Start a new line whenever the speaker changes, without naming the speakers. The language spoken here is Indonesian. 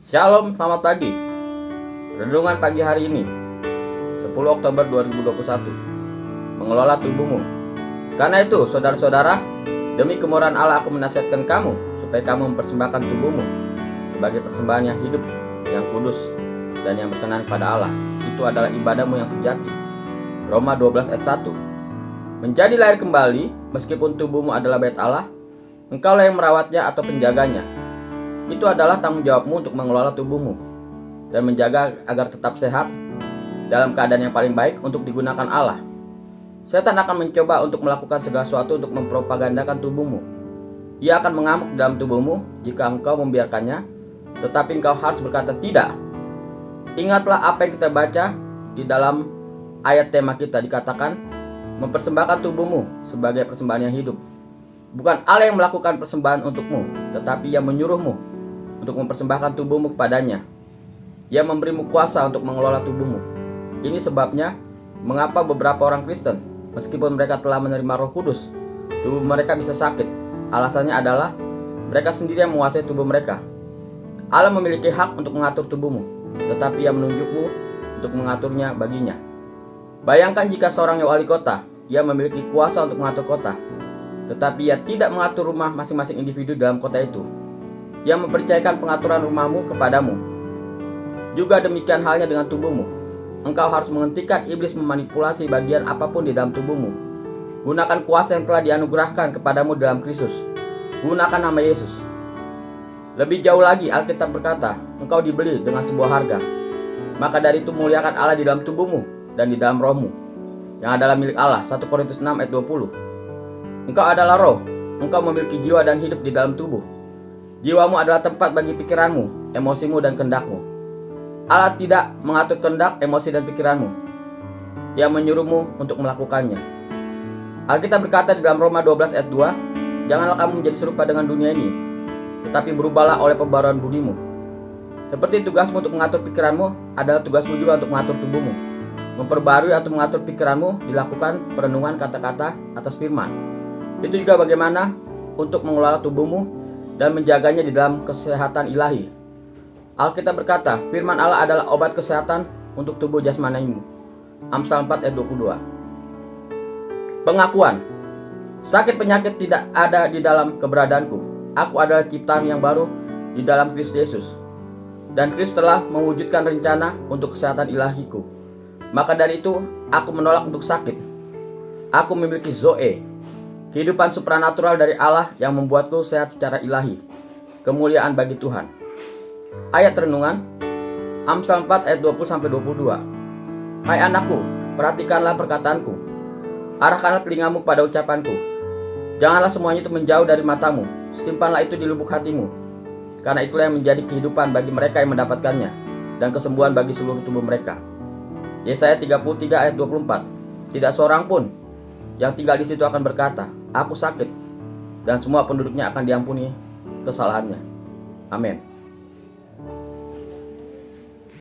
Shalom, selamat pagi. Renungan pagi hari ini 10 Oktober 2021. Mengelola tubuhmu. Karena itu, saudara-saudara, demi kemurahan Allah aku menasihatkan kamu supaya kamu mempersembahkan tubuhmu sebagai persembahan yang hidup, yang kudus, dan yang berkenan pada Allah. Itu adalah ibadahmu yang sejati. Roma 12 ayat 1. Menjadi lahir kembali, meskipun tubuhmu adalah bait Allah, engkaulah yang merawatnya atau penjaganya. Itu adalah tanggung jawabmu untuk mengelola tubuhmu dan menjaga agar tetap sehat dalam keadaan yang paling baik untuk digunakan Allah. Setan akan mencoba untuk melakukan segala sesuatu untuk mempropagandakan tubuhmu. Ia akan mengamuk dalam tubuhmu jika engkau membiarkannya, tetapi engkau harus berkata tidak. Ingatlah apa yang kita baca di dalam ayat tema kita, dikatakan mempersembahkan tubuhmu sebagai persembahan yang hidup. Bukan Allah yang melakukan persembahan untukmu, tetapi Ia menyuruhmu untuk mempersembahkan tubuhmu kepadanya. Ia memberimu kuasa untuk mengelola tubuhmu. Ini sebabnya mengapa beberapa orang Kristen, meskipun mereka telah menerima Roh Kudus, tubuh mereka bisa sakit. Alasannya adalah mereka sendiri yang menguasai tubuh mereka. Allah memiliki hak untuk mengatur tubuhmu, tetapi Ia menunjukmu untuk mengaturnya baginya. Bayangkan jika seorang wali kota, ia memiliki kuasa untuk mengatur kota, tetapi ia tidak mengatur rumah masing-masing individu dalam kota itu. Ia mempercayakan pengaturan rumahmu kepadamu. Juga demikian halnya dengan tubuhmu. Engkau harus menghentikan iblis memanipulasi bagian apapun di dalam tubuhmu. Gunakan kuasa yang telah dianugerahkan kepadamu dalam Kristus. Gunakan nama Yesus. Lebih jauh lagi, Alkitab berkata, engkau dibeli dengan sebuah harga. Maka dari itu muliakan Allah di dalam tubuhmu dan di dalam rohmu, yang adalah milik Allah. 1 Korintus 6 ayat 20. Engkau adalah roh. Engkau memiliki jiwa dan hidup di dalam tubuh. Jiwamu adalah tempat bagi pikiranmu, emosimu, dan kehendakmu. Allah tidak mengatur kehendak, emosi, dan pikiranmu. Ia menyuruhmu untuk melakukannya. Alkitab berkata di dalam Roma 12 ayat 2, janganlah kamu menjadi serupa dengan dunia ini, tetapi berubahlah oleh pembaruan budimu. Seperti tugasmu untuk mengatur pikiranmu, adalah tugasmu juga untuk mengatur tubuhmu. Memperbarui atau mengatur pikiranmu dilakukan perenungan kata-kata atas firman. Itu juga bagaimana untuk mengelola tubuhmu dan menjaganya di dalam kesehatan ilahi. Alkitab berkata, firman Allah adalah obat kesehatan untuk tubuh jasmanimu. Amsal 4 ayat 22. Pengakuan. Sakit penyakit tidak ada di dalam keberadaanku. Aku adalah ciptaan yang baru di dalam Kristus Yesus. Dan Kristus telah mewujudkan rencana untuk kesehatan ilahiku. Maka dari itu, aku menolak untuk sakit. Aku memiliki Zoe, kehidupan supranatural dari Allah yang membuatku sehat secara ilahi. Kemuliaan bagi Tuhan. Ayat renungan Amsal 4 ayat 20-22. Hai anakku, perhatikanlah perkataanku. Arahkanlah telingamu pada ucapanku. Janganlah semuanya itu menjauh dari matamu. Simpanlah itu di lubuk hatimu. Karena itulah yang menjadi kehidupan bagi mereka yang mendapatkannya, dan kesembuhan bagi seluruh tubuh mereka. Yesaya 33 ayat 24. Tidak seorang pun yang tinggal di situ akan berkata, aku sakit, dan semua penduduknya akan diampuni kesalahannya. Amin.